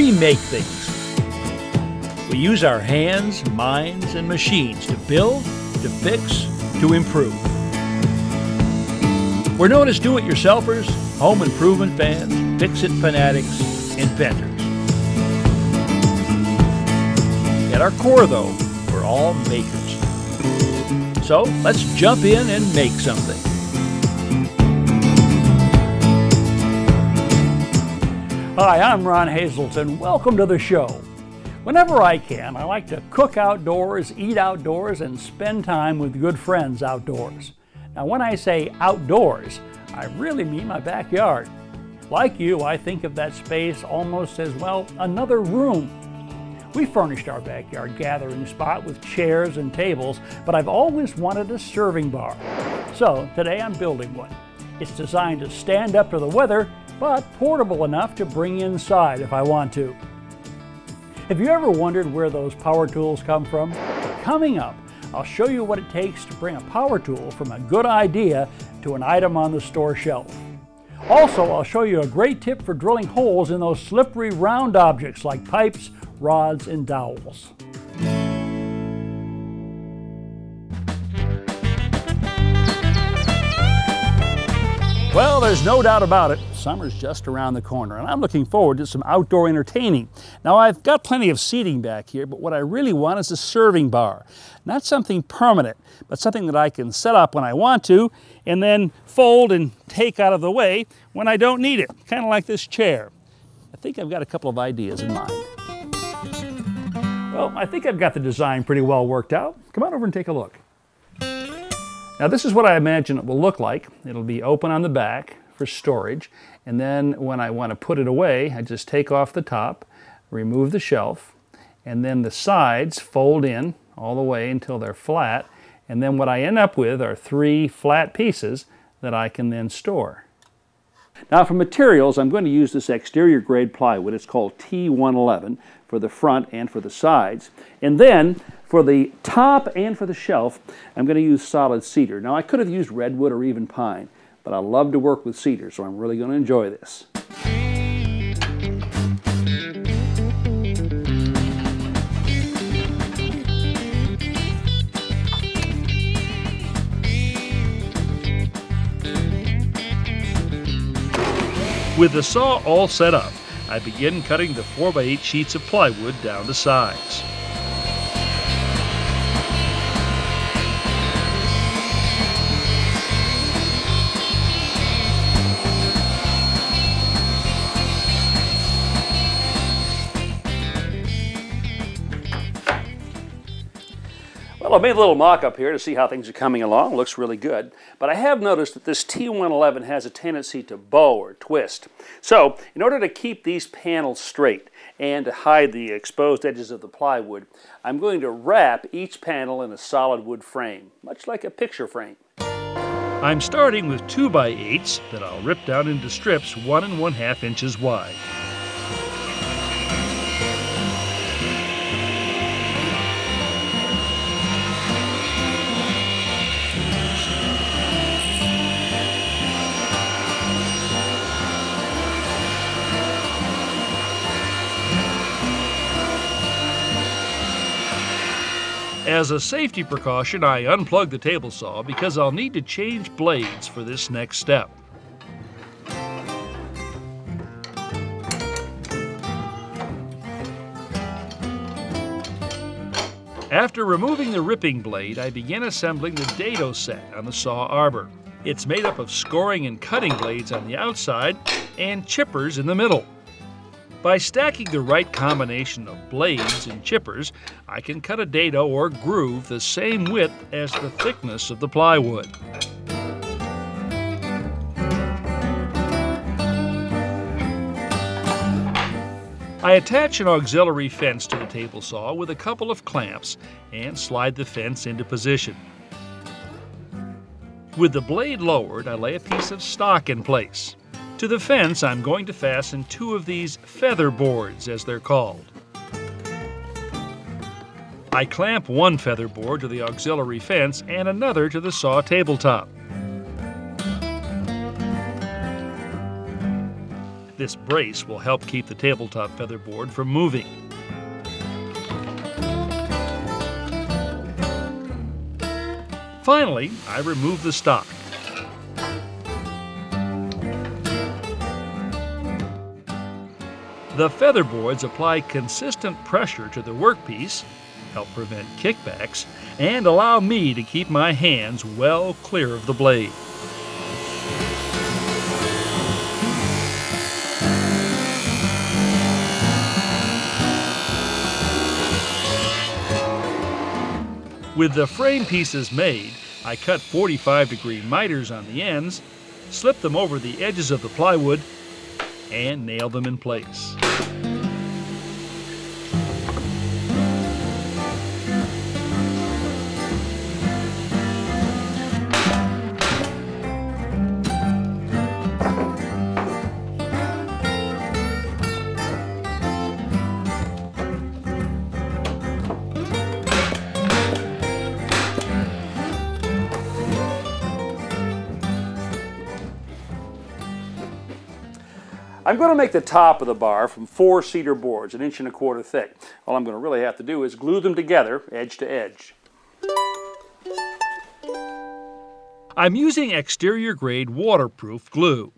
we make things. We use our hands, minds, and machines to build, to fix, to improve. We're known as do-it-yourselfers, home improvement fans, fix-it fanatics, inventors. At our core, though, we're all makers. So let's jump in and make something. Hi, I'm Ron Hazelton. Welcome to the show. Whenever I can, I like to cook outdoors, eat outdoors, and spend time with good friends outdoors. Now, when I say outdoors, I really mean my backyard. Like you, I think of that space almost as, well, another room. We furnished our backyard gathering spot with chairs and tables, but I've always wanted a serving bar. So today I'm building one. It's designed to stand up to the weather, but portable enough to bring inside if I want to. Have you ever wondered where those power tools come from? Coming up, I'll show you what it takes to bring a power tool from a good idea to an item on the store shelf. Also, I'll show you a great tip for drilling holes in those slippery round objects like pipes, rods, and dowels. Well, there's no doubt about it, summer's just around the corner, and I'm looking forward to some outdoor entertaining. Now, I've got plenty of seating back here, but what I really want is a serving bar. Not something permanent, but something that I can set up when I want to, and then fold and take out of the way when I don't need it, kind of like this chair. I think I've got a couple of ideas in mind. Well, I think I've got the design pretty well worked out. Come on over and take a look. Now, this is what I imagine it will look like. It'll be open on the back for storage, and then when I want to put it away, I just take off the top, remove the shelf, and then the sides fold in all the way until they're flat, and then what I end up with are 3 flat pieces that I can then store. Now, for materials, I'm going to use this exterior grade plywood. It's called T111 for the front and for the sides. And then for the top and for the shelf, I'm going to use solid cedar. Now, I could have used redwood or even pine, but I love to work with cedar, so I'm really going to enjoy this. With the saw all set up, I begin cutting the 4x8 sheets of plywood down to size. Well, I made a little mock-up here to see how things are coming along. Looks really good. But I have noticed that this T111 has a tendency to bow or twist. So, in order to keep these panels straight and to hide the exposed edges of the plywood, I'm going to wrap each panel in a solid wood frame, much like a picture frame. I'm starting with 2x8s that I'll rip down into strips 1 1/2 inches wide. As a safety precaution, I unplug the table saw because I'll need to change blades for this next step. After removing the ripping blade, I begin assembling the dado set on the saw arbor. It's made up of scoring and cutting blades on the outside and chippers in the middle. By stacking the right combination of blades and chippers, I can cut a dado or groove the same width as the thickness of the plywood. I attach an auxiliary fence to the table saw with a couple of clamps and slide the fence into position. With the blade lowered, I lay a piece of stock in place. To the fence, I'm going to fasten 2 of these feather boards, as they're called. I clamp one feather board to the auxiliary fence and another to the saw tabletop. This brace will help keep the tabletop featherboard from moving. Finally, I remove the stock. The featherboards apply consistent pressure to the workpiece, help prevent kickbacks, and allow me to keep my hands well clear of the blade. With the frame pieces made, I cut 45-degree miters on the ends, slip them over the edges of the plywood, and nail them in place. I'm going to make the top of the bar from 4 cedar boards, 1.25 inches thick. All I'm going to really have to do is glue them together, edge to edge. I'm using exterior-grade waterproof glue.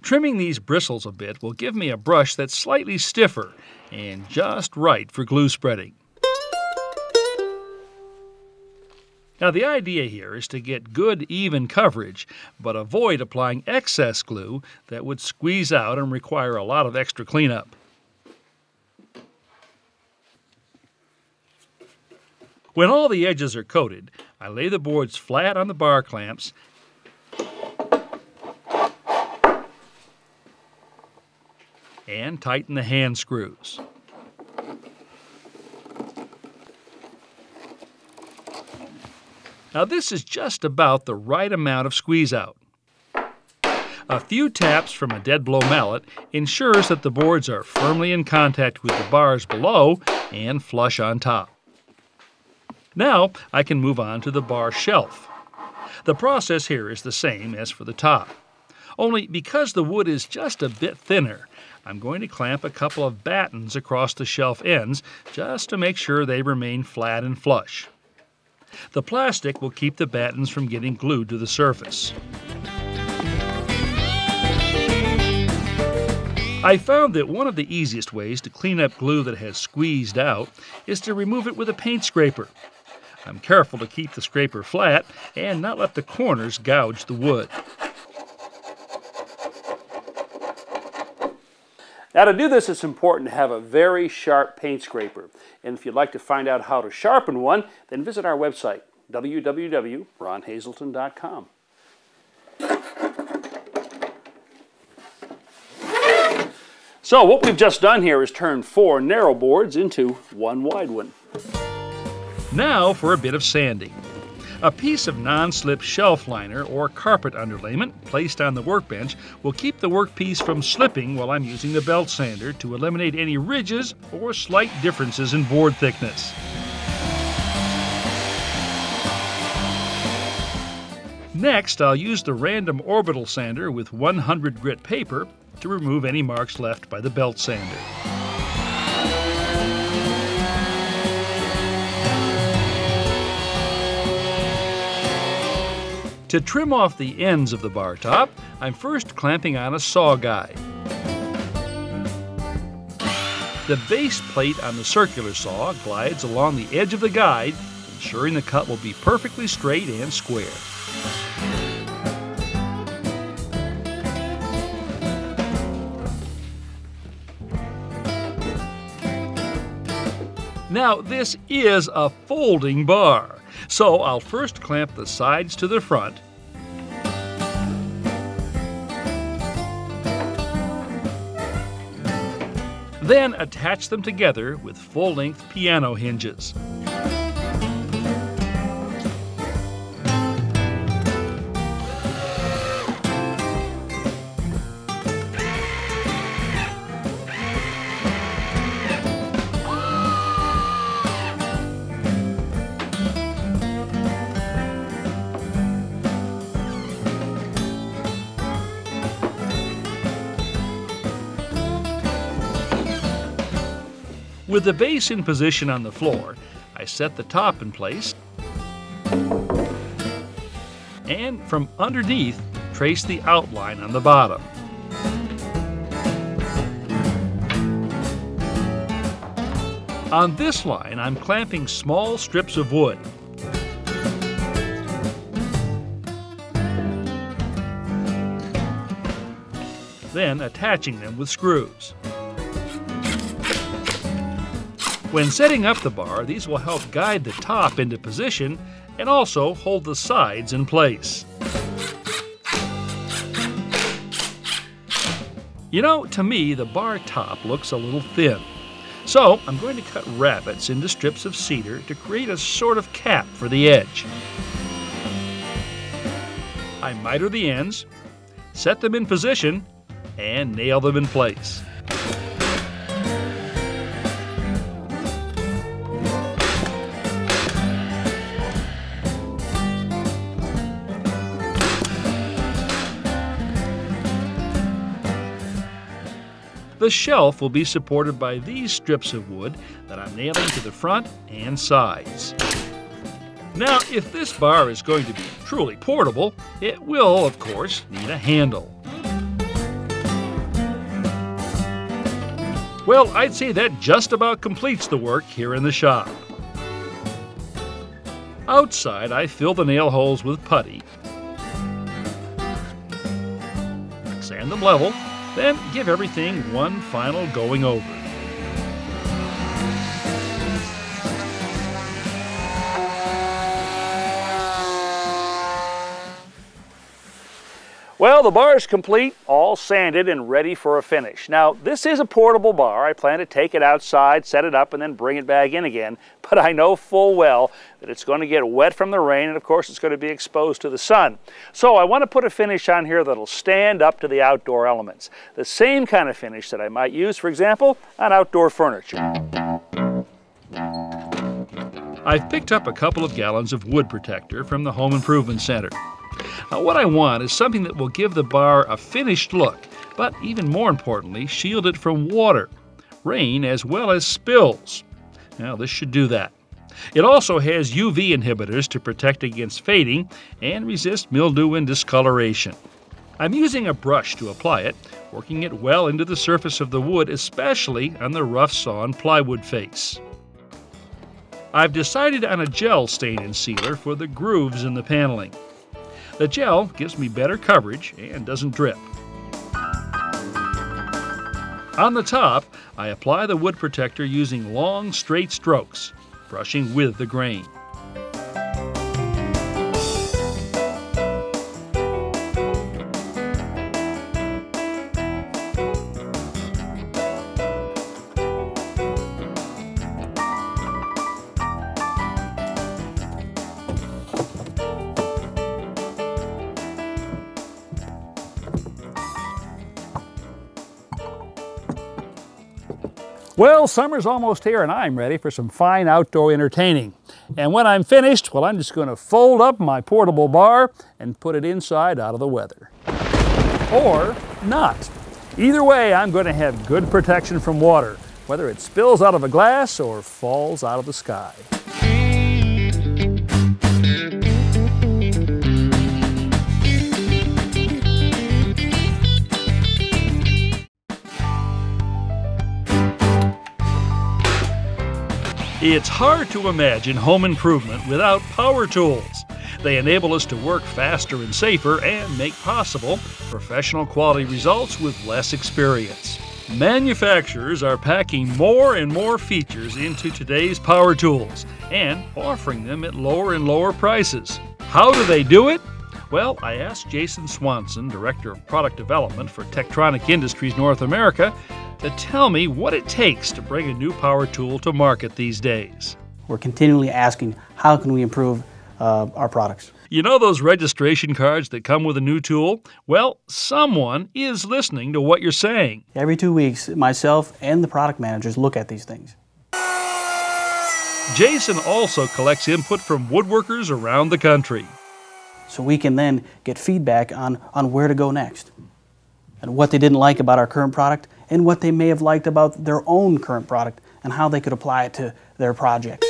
Trimming these bristles a bit will give me a brush that's slightly stiffer and just right for glue spreading. Now the idea here is to get good even coverage, but avoid applying excess glue that would squeeze out and require a lot of extra cleanup. When all the edges are coated, I lay the boards flat on the bar clamps and tighten the hand screws. Now this is just about the right amount of squeeze out. A few taps from a dead blow mallet ensures that the boards are firmly in contact with the bars below and flush on top. Now I can move on to the bar shelf. The process here is the same as for the top. Only because the wood is just a bit thinner, I'm going to clamp a couple of battens across the shelf ends just to make sure they remain flat and flush. The plastic will keep the battens from getting glued to the surface. I found that one of the easiest ways to clean up glue that has squeezed out is to remove it with a paint scraper. I'm careful to keep the scraper flat and not let the corners gouge the wood. Now to do this, it's important to have a very sharp paint scraper. And if you'd like to find out how to sharpen one, then visit our website, www.ronhazelton.com. So what we've just done here is turn 4 narrow boards into 1 wide one. Now for a bit of sanding. A piece of non-slip shelf liner or carpet underlayment placed on the workbench will keep the workpiece from slipping while I'm using the belt sander to eliminate any ridges or slight differences in board thickness. Next, I'll use the random orbital sander with 100 grit paper to remove any marks left by the belt sander. To trim off the ends of the bar top, I'm first clamping on a saw guide. The base plate on the circular saw glides along the edge of the guide, ensuring the cut will be perfectly straight and square. Now, this is a folding bar, so I'll first clamp the sides to the front, then attach them together with full-length piano hinges. With the base in position on the floor, I set the top in place and from underneath trace the outline on the bottom. On this line, I'm clamping small strips of wood. Then attaching them with screws. When setting up the bar, these will help guide the top into position and also hold the sides in place. You know, to me, the bar top looks a little thin. So I'm going to cut rabbets into strips of cedar to create a sort of cap for the edge. I miter the ends, set them in position, and nail them in place. The shelf will be supported by these strips of wood that I'm nailing to the front and sides. Now, if this bar is going to be truly portable, it will, of course, need a handle. Well, I'd say that just about completes the work here in the shop. Outside, I fill the nail holes with putty, sand them level, then give everything one final going over. Well, the bar is complete, all sanded and ready for a finish. Now, this is a portable bar. I plan to take it outside, set it up, and then bring it back in again. But I know full well that it's going to get wet from the rain, and of course it's going to be exposed to the sun. So I want to put a finish on here that'll stand up to the outdoor elements. The same kind of finish that I might use, for example, on outdoor furniture. I've picked up a couple of gallons of wood protector from the Home Improvement Center. Now, what I want is something that will give the bar a finished look, but even more importantly, shield it from water, rain, as well as spills. Now, this should do that. It also has UV inhibitors to protect against fading and resist mildew and discoloration. I'm using a brush to apply it, working it well into the surface of the wood, especially on the rough sawn plywood face. I've decided on a gel stain and sealer for the grooves in the paneling. The gel gives me better coverage and doesn't drip. On the top, I apply the wood protector using long, straight strokes, brushing with the grain. Well, summer's almost here and I'm ready for some fine outdoor entertaining. And when I'm finished, well, I'm just going to fold up my portable bar and put it inside out of the weather. Or not. Either way, I'm going to have good protection from water, whether it spills out of a glass or falls out of the sky. It's hard to imagine home improvement without power tools. They enable us to work faster and safer and make possible professional quality results with less experience. Manufacturers are packing more and more features into today's power tools and offering them at lower and lower prices. How do they do it? Well, I asked Jason Swanson, Director of Product Development for Tektronix Industries North America, to tell me what it takes to bring a new power tool to market these days. We're continually asking, how can we improve our products? You know those registration cards that come with a new tool? Well, someone is listening to what you're saying. Every 2 weeks, myself and the product managers look at these things. Jason also collects input from woodworkers around the country. So we can then get feedback on where to go next, and what they didn't like about our current product, and what they may have liked about their own current product and how they could apply it to their projects.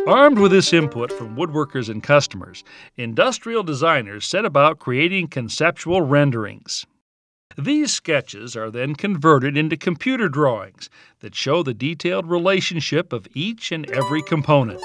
Armed with this input from woodworkers and customers, industrial designers set about creating conceptual renderings. These sketches are then converted into computer drawings that show the detailed relationship of each and every component.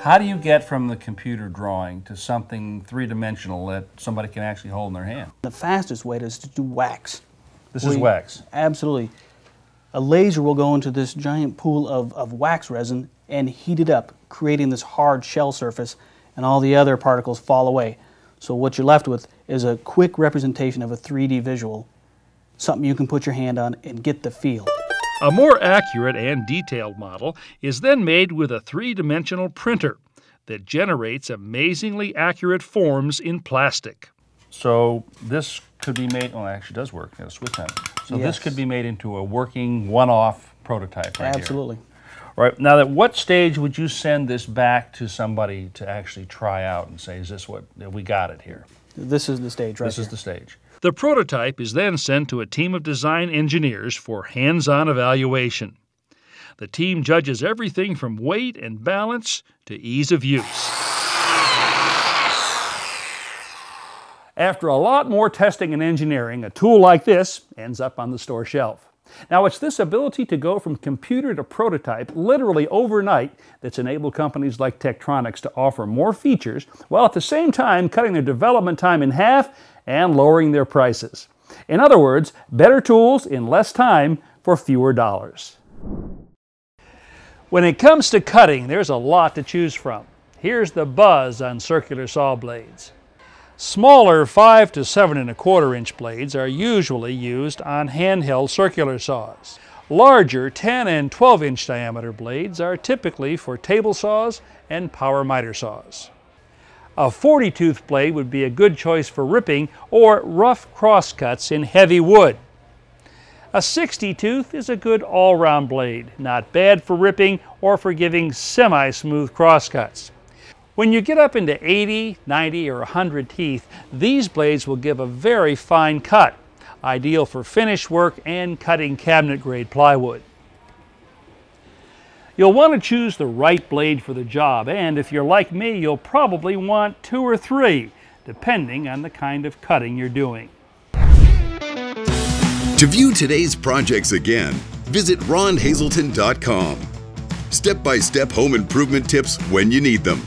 How do you get from the computer drawing to something three-dimensional that somebody can actually hold in their hand? The fastest way is to do wax. This is wax. Absolutely. A laser will go into this giant pool of wax resin and heat it up, creating this hard shell surface, and all the other particles fall away. So what you're left with is a quick representation of a 3D visual, something you can put your hand on and get the feel. A more accurate and detailed model is then made with a three-dimensional printer that generates amazingly accurate forms in plastic. So this could be made, oh, it actually does work. Got a switch on it. So Yes. this could be made into a working one-off prototype right Absolutely. here. All right, now at what stage would you send this back to somebody to actually try out and say, is this what, we got it here? This is the stage right This here. is the stage. The prototype is then sent to a team of design engineers for hands-on evaluation. The team judges everything from weight and balance to ease of use. After a lot more testing and engineering, a tool like this ends up on the store shelf. Now, it's this ability to go from computer to prototype literally overnight that's enabled companies like Tektronix to offer more features while at the same time cutting their development time in half and lowering their prices. In other words, better tools in less time for fewer dollars. When it comes to cutting, there's a lot to choose from. Here's the buzz on circular saw blades. Smaller 5 to 7¼ inch blades are usually used on handheld circular saws. Larger 10 and 12 inch diameter blades are typically for table saws and power miter saws. A 40-tooth blade would be a good choice for ripping or rough crosscuts in heavy wood. A 60-tooth is a good all-round blade, not bad for ripping or for giving semi-smooth crosscuts. When you get up into 80, 90, or 100 teeth, these blades will give a very fine cut, ideal for finish work and cutting cabinet-grade plywood. You'll want to choose the right blade for the job, and if you're like me, you'll probably want 2 or 3, depending on the kind of cutting you're doing. To view today's projects again, visit ronhazelton.com. Step-by-step home improvement tips when you need them.